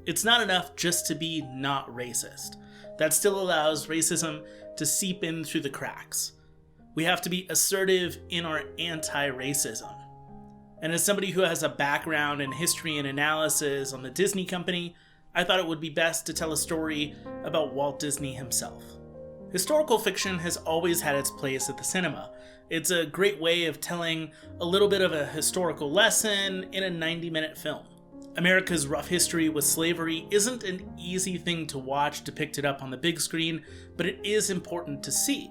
It's not enough just to be not racist. That still allows racism to seep in through the cracks. We have to be assertive in our anti-racism. And as somebody who has a background in history and analysis on the Disney Company, I thought it would be best to tell a story about Walt Disney himself. Historical fiction has always had its place at the cinema. It's a great way of telling a little bit of a historical lesson in a 90-minute film. America's rough history with slavery isn't an easy thing to watch depicted up on the big screen, but it is important to see.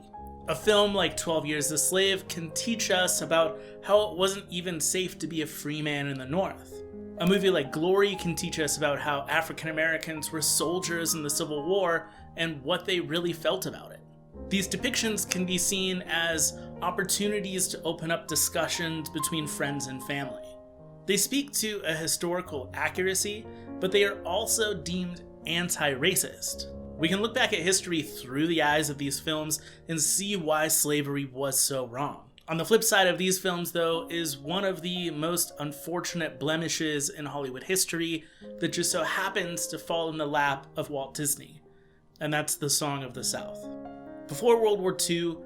A film like 12 Years a Slave can teach us about how it wasn't even safe to be a free man in the North. A movie like Glory can teach us about how African Americans were soldiers in the Civil War and what they really felt about it. These depictions can be seen as opportunities to open up discussions between friends and family. They speak to a historical accuracy, but they are also deemed anti-racist. We can look back at history through the eyes of these films and see why slavery was so wrong. On the flip side of these films, though, is one of the most unfortunate blemishes in Hollywood history that just so happens to fall in the lap of Walt Disney, and that's the Song of the South. Before World War II,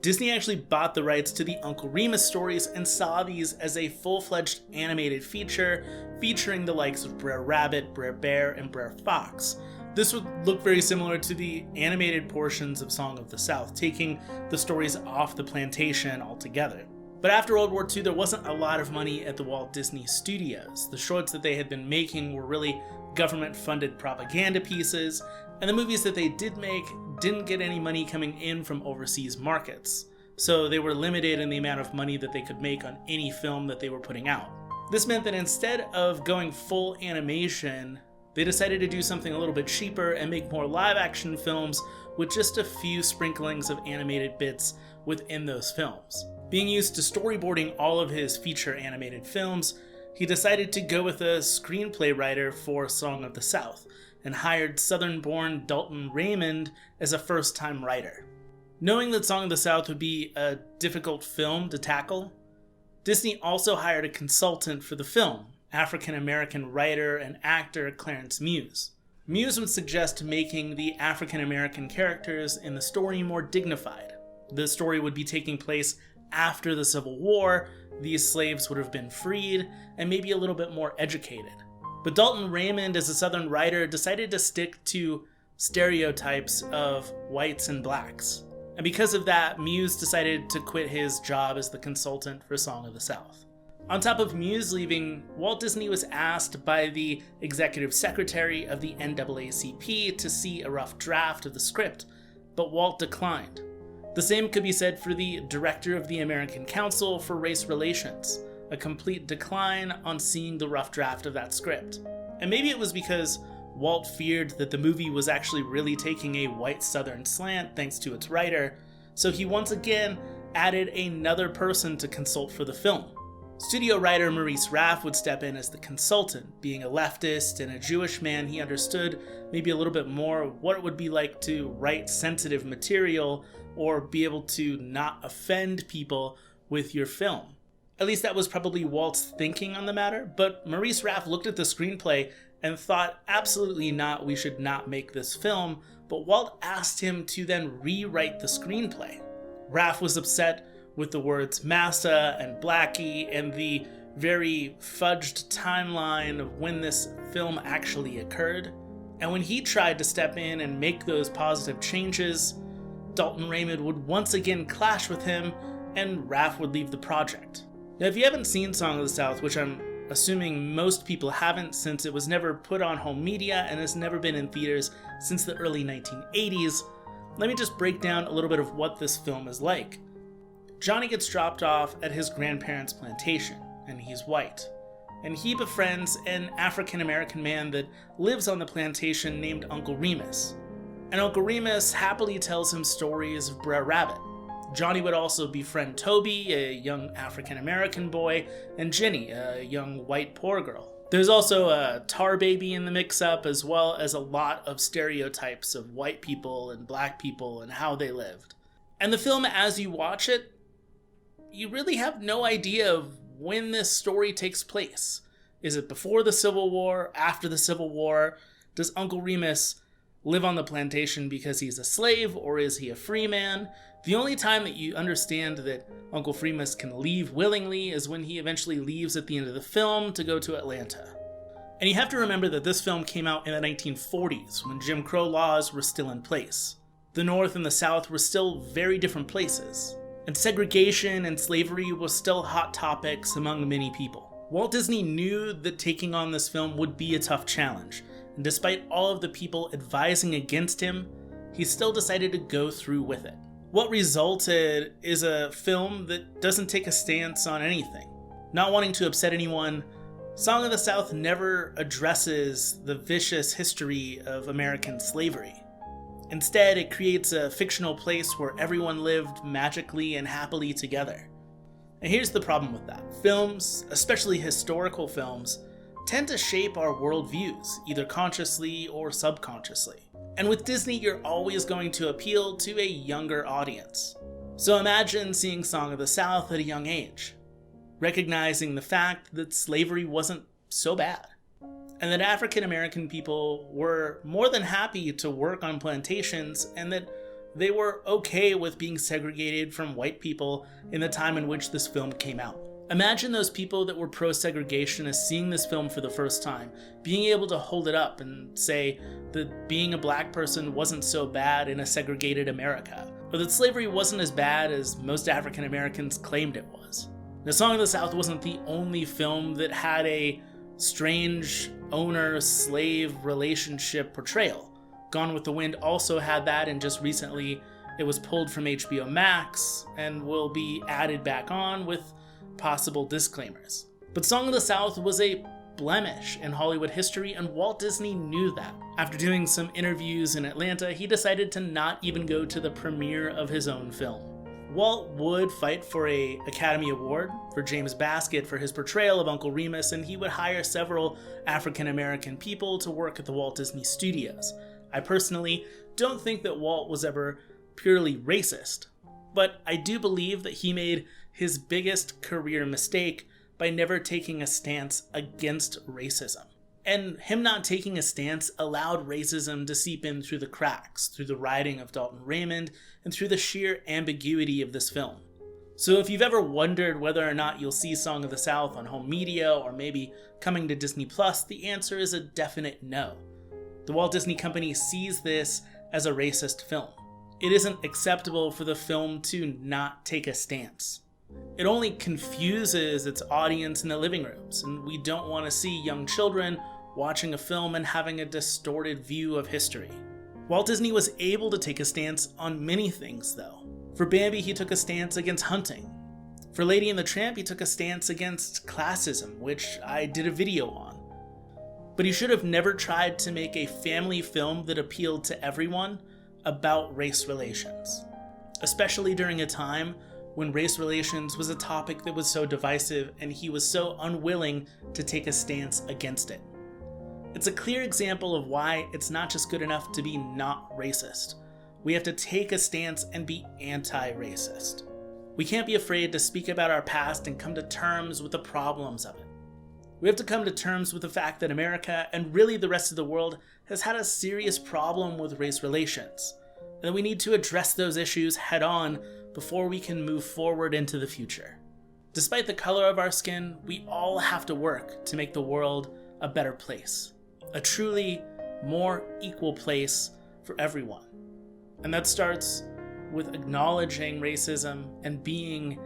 Disney actually bought the rights to the Uncle Remus stories and saw these as a full-fledged animated feature featuring the likes of Brer Rabbit, Brer Bear, and Brer Fox. This would look very similar to the animated portions of Song of the South, taking the stories off the plantation altogether. But after World War II, there wasn't a lot of money at the Walt Disney Studios. The shorts that they had been making were really government-funded propaganda pieces, and the movies that they did make didn't get any money coming in from overseas markets. So they were limited in the amount of money that they could make on any film that they were putting out. This meant that instead of going full animation, they decided to do something a little bit cheaper and make more live-action films with just a few sprinklings of animated bits within those films. Being used to storyboarding all of his feature animated films, he decided to go with a screenplay writer for Song of the South and hired Southern-born Dalton Raymond as a first-time writer. Knowing that Song of the South would be a difficult film to tackle, Disney also hired a consultant for the film, African-American writer and actor Clarence Muse. Muse would suggest making the African-American characters in the story more dignified. The story would be taking place after the Civil War, these slaves would have been freed, and maybe a little bit more educated. But Dalton Raymond, as a Southern writer, decided to stick to stereotypes of whites and blacks. And because of that, Muse decided to quit his job as the consultant for Song of the South. On top of Muse leaving, Walt Disney was asked by the executive secretary of the NAACP to see a rough draft of the script, but Walt declined. The same could be said for the director of the American Council for Race Relations, a complete decline on seeing the rough draft of that script. And maybe it was because Walt feared that the movie was actually really taking a white Southern slant thanks to its writer, so he once again added another person to consult for the film. Studio writer Maurice Raff would step in as the consultant. Being a leftist and a Jewish man, he understood maybe a little bit more what it would be like to write sensitive material or be able to not offend people with your film. At least that was probably Walt's thinking on the matter, but Maurice Raff looked at the screenplay and thought, absolutely not, we should not make this film, but Walt asked him to then rewrite the screenplay. Raff was upset with the words massa and blackie and the very fudged timeline of when this film actually occurred. And when he tried to step in and make those positive changes, Dalton Raymond would once again clash with him and Raff would leave the project. Now, if you haven't seen Song of the South, which I'm assuming most people haven't since it was never put on home media and has never been in theaters since the early 1980s, let me just break down a little bit of what this film is like. Johnny gets dropped off at his grandparents' plantation, and he's white. And he befriends an African-American man that lives on the plantation named Uncle Remus. And Uncle Remus happily tells him stories of Brer Rabbit. Johnny would also befriend Toby, a young African-American boy, and Jenny, a young white poor girl. There's also a tar baby in the mix-up, as well as a lot of stereotypes of white people and black people and how they lived. And the film, as you watch it, you really have no idea of when this story takes place. Is it before the Civil War, after the Civil War? Does Uncle Remus live on the plantation because he's a slave, or is he a free man? The only time that you understand that Uncle Remus can leave willingly is when he eventually leaves at the end of the film to go to Atlanta. And you have to remember that this film came out in the 1940s, when Jim Crow laws were still in place. The North and the South were still very different places, and segregation and slavery was still hot topics among many people. Walt Disney knew that taking on this film would be a tough challenge, and despite all of the people advising against him, he still decided to go through with it. What resulted is a film that doesn't take a stance on anything. Not wanting to upset anyone, Song of the South never addresses the vicious history of American slavery. Instead, it creates a fictional place where everyone lived magically and happily together. And here's the problem with that. Films, especially historical films, tend to shape our worldviews, either consciously or subconsciously. And with Disney, you're always going to appeal to a younger audience. So imagine seeing Song of the South at a young age, recognizing the fact that slavery wasn't so bad, and that African American people were more than happy to work on plantations, and that they were okay with being segregated from white people in the time in which this film came out. Imagine those people that were pro-segregation as seeing this film for the first time, being able to hold it up and say that being a black person wasn't so bad in a segregated America, or that slavery wasn't as bad as most African Americans claimed it was. The Song of the South wasn't the only film that had a strange owner-slave relationship portrayal. Gone with the Wind also had that, and just recently it was pulled from HBO Max and will be added back on with possible disclaimers. But Song of the South was a blemish in Hollywood history, and Walt Disney knew that. After doing some interviews in Atlanta, he decided to not even go to the premiere of his own film. Walt would fight for an Academy Award for James Baskett for his portrayal of Uncle Remus, and he would hire several African American people to work at the Walt Disney Studios. I personally don't think that Walt was ever purely racist, but I do believe that he made his biggest career mistake by never taking a stance against racism. And him not taking a stance allowed racism to seep in through the cracks, through the writing of Dalton Raymond, and through the sheer ambiguity of this film. So if you've ever wondered whether or not you'll see Song of the South on home media or maybe coming to Disney Plus, the answer is a definite no. The Walt Disney Company sees this as a racist film. It isn't acceptable for the film to not take a stance. It only confuses its audience in the living rooms, and we don't want to see young children watching a film and having a distorted view of history. Walt Disney was able to take a stance on many things, though. For Bambi, he took a stance against hunting. For Lady and the Tramp, he took a stance against classism, which I did a video on. But he should have never tried to make a family film that appealed to everyone about race relations, especially during a time when race relations was a topic that was so divisive and he was so unwilling to take a stance against it. It's a clear example of why it's not just good enough to be not racist. We have to take a stance and be anti-racist. We can't be afraid to speak about our past and come to terms with the problems of it. We have to come to terms with the fact that America, and really the rest of the world, has had a serious problem with race relations, and that we need to address those issues head on before we can move forward into the future. Despite the color of our skin, we all have to work to make the world a better place, a truly more equal place for everyone. And that starts with acknowledging racism and being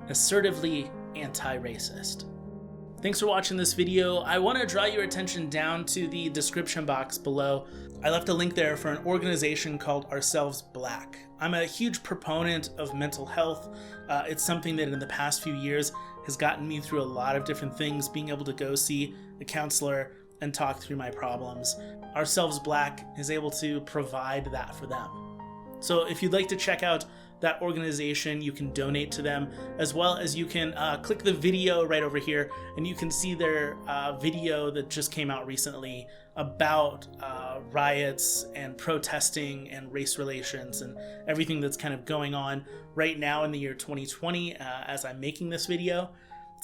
assertively anti-racist. Thanks for watching this video. I want to draw your attention down to the description box below. I left a link there for an organization called Ourselves Black. I'm a huge proponent of mental health. It's something that in the past few years has gotten me through a lot of different things, being able to go see a counselor and talk through my problems. Ourselves Black is able to provide that for them. So if you'd like to check out that organization, you can donate to them, as well as you can click the video right over here and you can see their video that just came out recently about riots and protesting and race relations and everything that's kind of going on right now in the year 2020 as I'm making this video.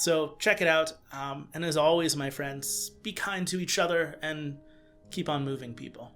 So check it out. And as always, my friends, be kind to each other and keep on moving, people.